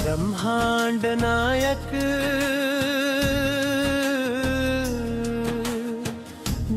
ब्रह्मांड नायक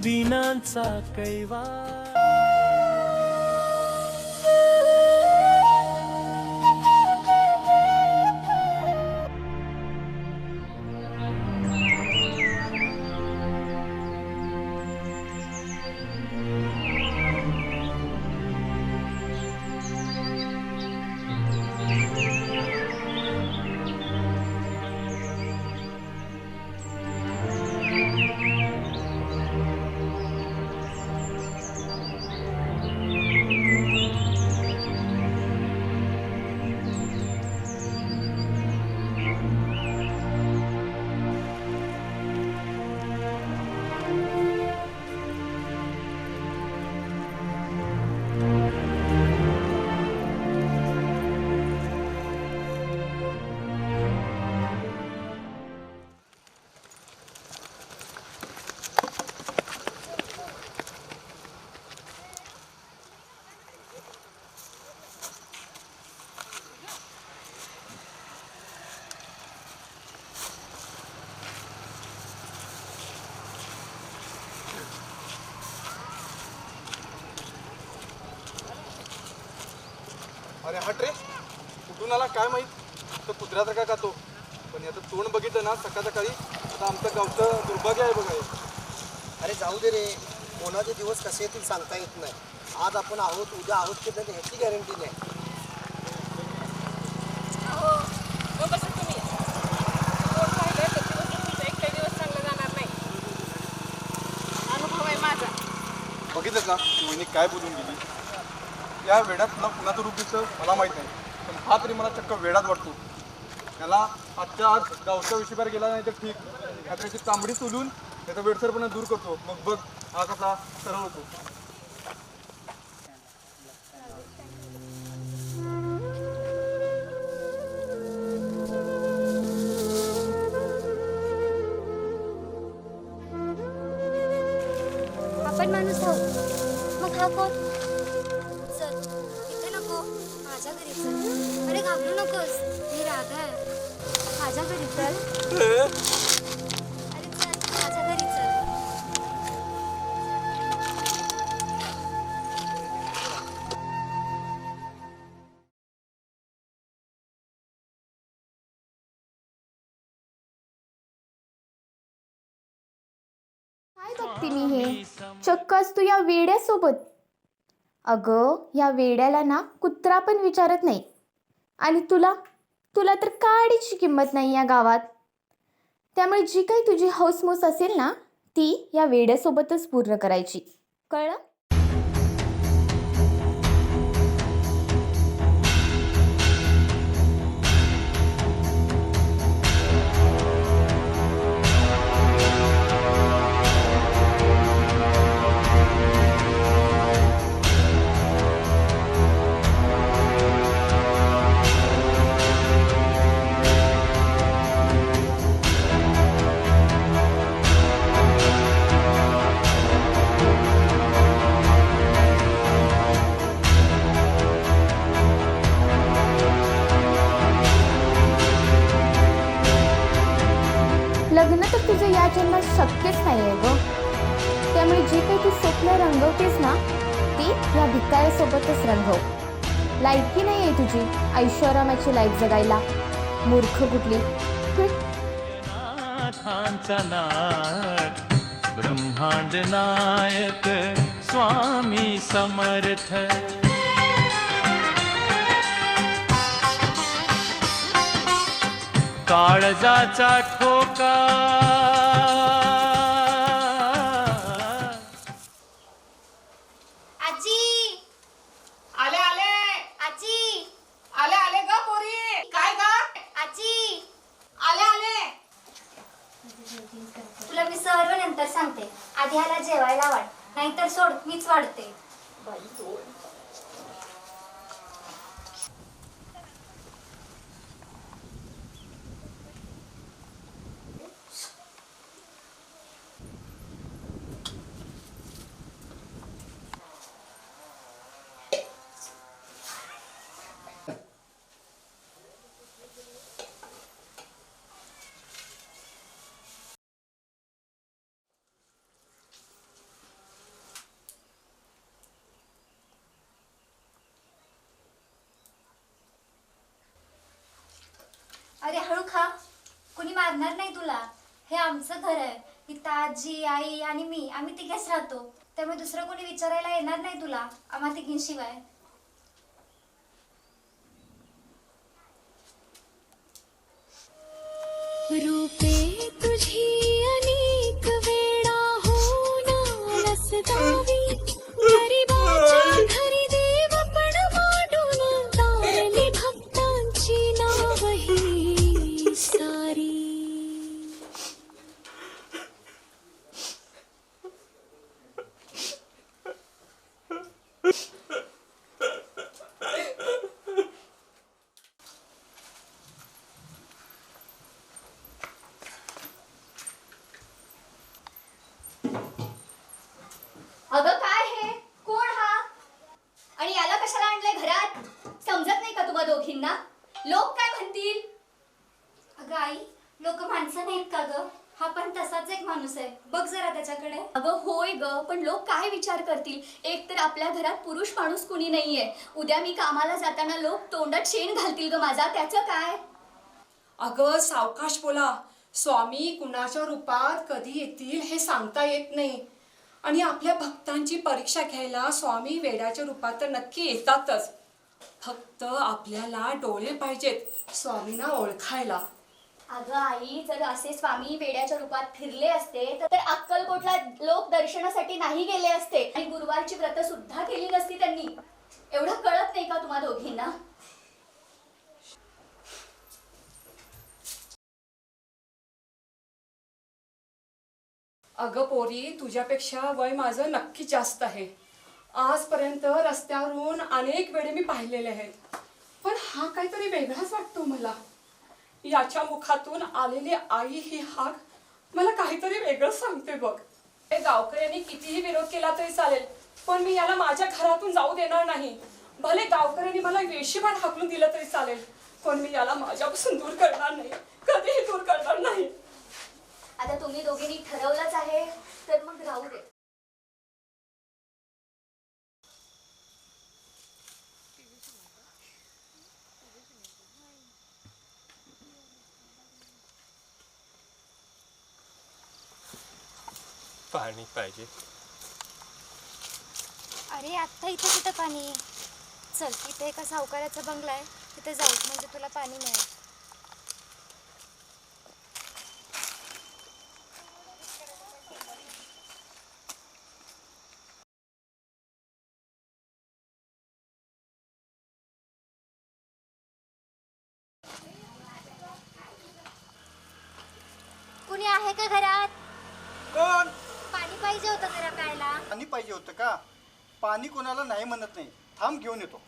दिनांचा कैवार। अरे हट रे, कुठून आला काय माहित. तर कुत्र्यासारखा का तो, पण याचं तोंड बघितलं ना सकाळ सकाळी आता आमचं गावचं दुर्भाग्य आहे बघा. अरे जाऊ दे रे, कोणाचे दिवस कसे येतील सांगता येत नाही. आज आपण आहोत उद्या आहोत की नाही ह्याची गॅरंटी नाही. बघितलं ना वहिनी काय बोलून गेली. या वेड्यात तुला कुणाचं रूप दिसतं मला माहीत नाही, पण हा तरी मला चक्क वेडाच वाटतो. त्याला आजच्या आज गावच्या विषयावर गेला नाही तर ठीक, त्याची चांबडी सोलून त्याचा वेडसरपणा दूर करतो. मग बघ हा कसा सरळ होतो. आपण माणूस आहोत, मग हा कोण? चल इथे नको, माझ्या घरी चल. अरे घाबरू नकोस, मी राधा आहे. माझ्या घरी चल. अरे चल माझ्या घरी चल. काय बघते मी हे? चक्कच तू या वेड्यासोबत. अगं या वेड्याला ना कुत्रा पण विचारत नाही. आणि तुला तुला तर काडीची किंमत नाही या गावात. त्यामुळे जी काही तुझी हौसमौस असेल ना ती या वेड्यासोबतच पूर्ण करायची, कळलं? लग्न तर तुझं या जन्मात शक्यच नाही आहे गं. त्यामुळे जी काही तू स्वप्न रंगवतेस ना ती या भिकाऱ्यासोबतच रंगव. लायकी नाही आहे तुझी ऐश्वर्याची लाईफ जगायला, मूर्ख कुठली. ब्रह्मांड नायक स्वामी समर्थ। काळजाचा ठोका आजी आले आले आजी आले आले ग पोरी. काय ग आजी आले आले. तुला मी सर्व नंतर सांगते. आधी ह्याला जेवायला वाढ, नाहीतर सोड मीच वाढते. लागणार नाही तुला. हे आमचं घर आहे. इथं आजी, आई आणि मी आम्ही तिघेच राहतो. त्यामुळे दुसरं कोणी विचारायला येणार नाही तुला आम्हा तिघींशिवाय. रूपे तुझी अनेक वेळा होणार असतावी गरीबाच्या घरी देव पण मांडून तारली भक्तांची नावही सारी. अगं काय हे? कोण हा? आणि याला कशाला आणलंय घरात? समजत नाही का तुम्हा दोघींना? लोक काय म्हणतील? अगं आई, लोक माणसं नाहीत का ग? हा पण तसाच एक माणूस आहे. बघ जरा त्याच्याकडे. अगं होय ग, पण लोक काय विचार करतील? एक तर आपल्या घरात पुरुष माणूस कुणी नाहीये. उद्या मी कामाला जाताना लोक तोंडात शेण घालतील ग माझा, त्याचं काय? अगं सावकाश बोला. स्वामी कुणाच्या रूपात कधी येतील हे सांगता येत नाही. आणि आपल्या भक्तांची परीक्षा घ्यायला स्वामी वेड्याच्या रूपात तर नक्की येतातच. फक्त आपल्याला डोळे पाहिजेत स्वामींना ओळखायला. अगं आई, जर असे स्वामी वेड्याच्या रूपात फिरले असते तर अक्कलकोटला लोक दर्शनासाठी नाही गेले असते आणि गुरुवारची व्रत सुद्धा केली नसती त्यांनी. एवढं कळत नाही का तुम्हा दोघींना? अगं पोरी, तुझ्यापेक्षा वय माझं नक्की जास्त आहे. आजपर्यंत रस्त्यावरून अनेक वेळे मी पाहिलेले आहेत, पण हा काहीतरी वेगळाच वाटतो मला. याच्या मुखातून आलेली आई ही हाक मला काहीतरी वेगळं सांगते बघ. हे गावकऱ्यांनी कितीही विरोध केला तरी चालेल, पण मी याला माझ्या घरातून जाऊ देणार नाही. भले गावकऱ्यांनी मला वेशीभात हाकलून दिलं तरी चालेल, पण मी याला माझ्यापासून दूर करणार नाही, कधीही दूर करणार नाही. आता तुम्ही दोघींनी ठरवलंच आहे तर मग राहू दे. पाणी पाहिजे. अरे आत्ता इथे कुठं पाणी? चल, इथे एका सावकाराचा बंगला आहे, तिथे जाऊ म्हणजे तुला पाणी मिळेल. कुणी आहे का घरात? कोण? पाणी पाहिजे होतं जरा प्यायला. पाणी पाहिजे होतं का? पाणी कोणाला नाही म्हणत नाही. थांब, घेऊन येतो.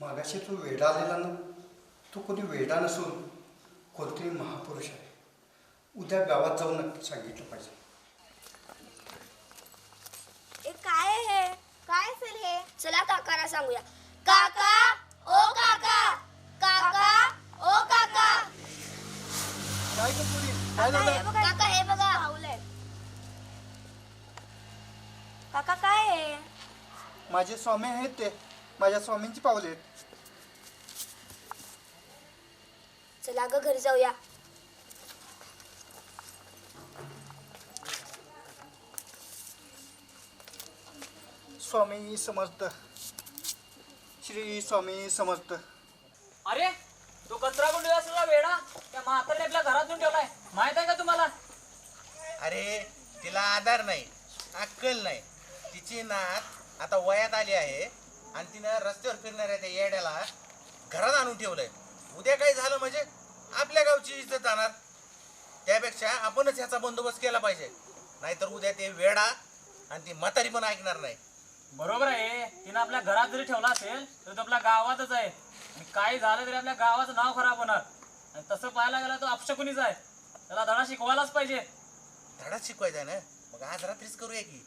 मागाशी तू वेडा आलेला ना, तो कोणी वेडा नसून कोणतरी महापुरुष आहे. उद्या गावात जाऊन नक्की सांगितलं पाहिजे. काय आहे हे? काय असेल हे? चला काकाला सांगूया. काका, ओ काका, काका, ओ काका. काय गं पुरी? काय झालं? काका हे बघा पाऊलंय. काका काय आहे? माझे स्वामी आहेत ते, माझ्या स्वामींची पावले आहेत. चला ग घरी जाऊया. स्वामी समर्थ, श्री स्वामी समर्थ. अरे तो कचरा गुंडी असलेला वेडा त्या म्हातारने आपल्या घरातून ठेवलाय, माहित आहे का तुम्हाला? अरे तिला आधार नाही, अक्कल नाही. तिची नात आता वयात आली आहे आणि तिनं रस्त्यावर फिरणाऱ्या त्या येड्याला घरात आणून ठेवलंय. उद्या काही झालं म्हणजे आपल्या गावची इज्जत जाणार. त्यापेक्षा आपणच ह्याचा बंदोबस्त केला पाहिजे, नाहीतर उद्या ते वेडा आणि ती म्हातारी पण ऐकणार नाही. बरोबर आहे, तिनं आपल्या घरात जरी ठेवला असेल तर तो आपल्या गावातच आहे. आणि काही झालं तरी आपल्या गावाचं नाव खराब होणार. आणि तसं पाहायला गेला तो अपशकुनीच आहे, त्याला धडा शिकवायलाच पाहिजे. धडाच शिकवायचा ना, मग आज रात्रीच करूया की.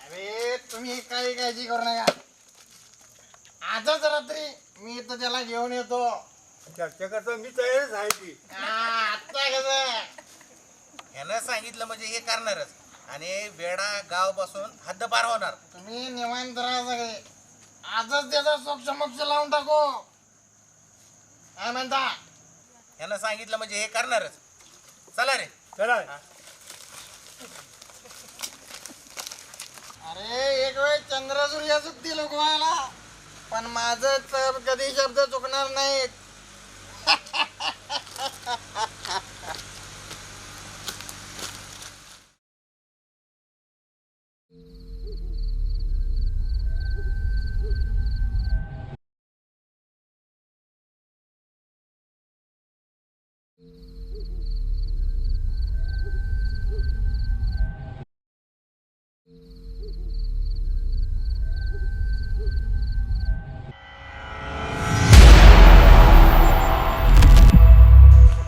अरे तुम्ही काही काळजी करू नका, आजच रात्री मी इथं त्याला घेऊन येतो. चर्चा करता मी तयारच आहे की. आता कसं ह्यानं सांगितलं म्हणजे हे करणारच, आणि वेडा गावापासून हद्दपार होणार. तुम्ही निवांत राहा सगळे, आजच त्याचा सोक्ष लावून टाकू. काय म्हणता? ह्यानं सांगितलं म्हणजे हे करणारच. चला रे. चला. अरे एक वेळ चंद्रसूर्य चुकती लोकवायला, पण माझं तर कधी शब्द चुकणार नाहीत.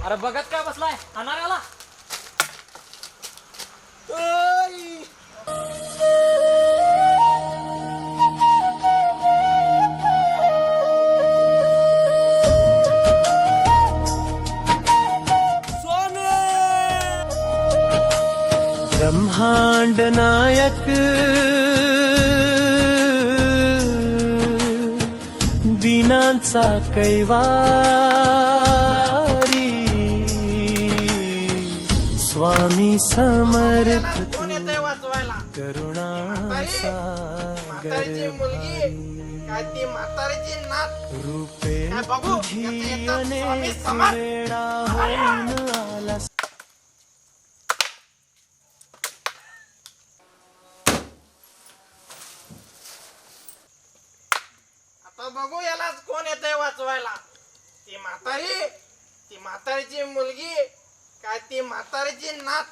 अरे बघत काय बसलाय अनाऱ्याला? ब्रह्मांड नायक दिनांचा कैवारी स्वामी समर्थ कोण येतंय वाचवायला? करुणा म्हातारीची मुलगी काय ती म्हातारीची नात? रूपे काय बघू? तुझी येतं, येतं. स्वामी अनेक समर्थ. वेळा होऊन आला. आता बघू यालाच कोण येतंय वाचवायला. ती म्हातारीची मुलगी काय ती म्हातारीची नात?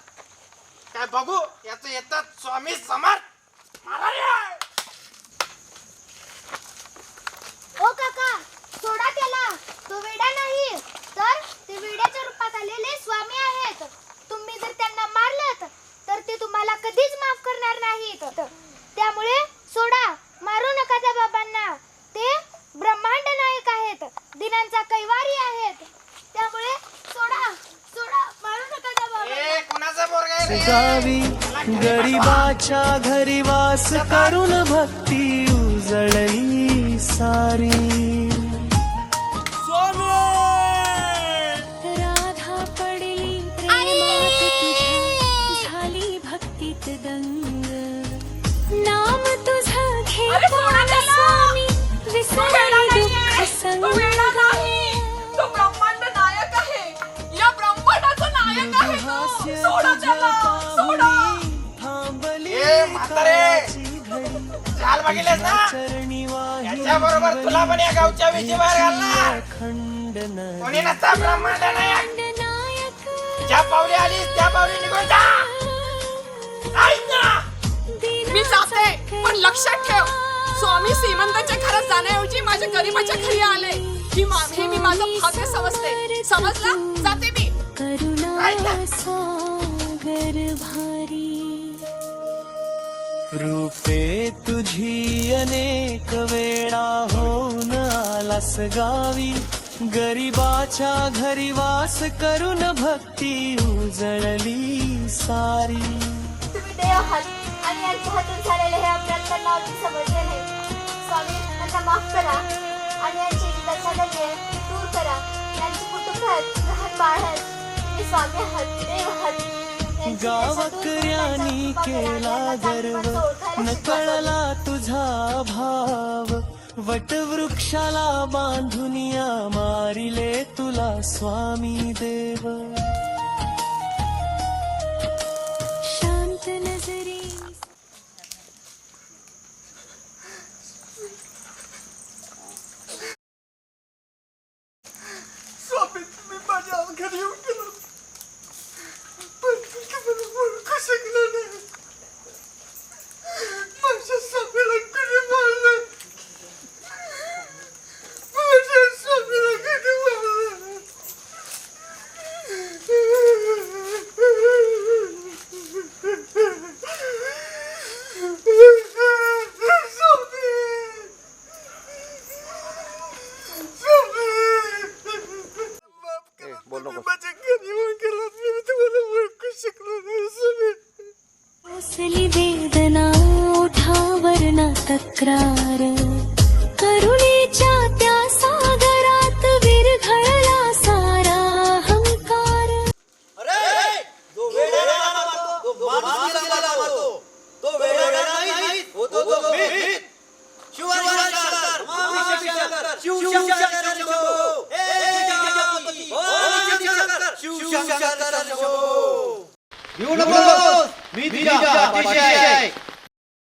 काय बघू याच येतात स्वामी समर्थ. ओ काका सोडा त्याला, तो वेडा नाही तर ते वेड्याच्या रूपात आलेले स्वामी आहेत. तुम्ही जर त्यांना मारलात तर ते तुम्हाला कधीच माफ करणार नाहीत. त्यामुळे सोडा, मारू नका त्या बाबांना. ते ब्रह्मांड नायक आहेत, दिनांचा कैवारी आहेत. त्यामुळे सोडा सोडा, मारू नका त्या बाबांना. कुणाचा पोरगा आहे रे? गावी गरीबाच्या घरी वास करून भक्ती उजळली सारी. राधा पडली प्रेमात तुझ्या, झाली भक्तीत दंग. नाम तुझं घेताना स्वामी विसरली दुःख संग. तो ब्रह्मांड नायक आहे, या ब्रह्मांडाचा नायक आहे तो. सोडा त्याला, सोडा. थांबली ए म्हातारे, चाल बघितलेस ना? याच्याबरोबर तुला पण या गावच्या विषयी बाहेर घालणार. खंडन कोणी नसता ब्रह्मांड नायक. नायक ज्या पावली आलीस त्या पावली निघून जा. ऐक ना. मी जाते, पण लक्षात ठेव, स्वामी श्रीमंताच्या घरात जाण्याऐवजी माझ्या गरीबाच्या घरी आले. हे मी माझं भाग्य समजते. समजलं? जाते मी. करुणा सागर भारी रूपे तुझी अनेक वेळा होऊन आलास गावी, गरिबाच्या घरी वास करून भक्ती उजळली सारी. तुम्ही देव आहात आणि यांच्या हातून झालेले हे अपराध त्यांना अजून समजले नाही. स्वामी यांना माफ करा आणि यांची दशादल्ये दूर करा. यांची कुटुंबात लहान बाळ आहेत. तुम्ही स्वामी आहात, देव आहात. यांची गावकऱ्यांनी दशा दूर करा. केला यांना गर्व, जातीपात ओळखायला न शिकवा. कळला तुझा भाव, वटवृक्षाला बांधून या मारिले तुला स्वामी देव. शांत नजरे स्वामी तुम्ही माझ्या घरी येऊन गेला, पण तुम्ही मला ओळखू शकला नाही. माझ्या स्वामीला कुणी मारलं? माझ्या स्वामीला कुणी मारलं? माझ्या घरी येऊन गेला, मी तुम्हाला ओळखू शकलो नाही स्वामी. ओसली वेदना ओठावर ना तक्रार करुणेच्या त्या सागरात विरघळला सारा अहंकार येऊ नको, मी तुझ्या पाठीशी आहे.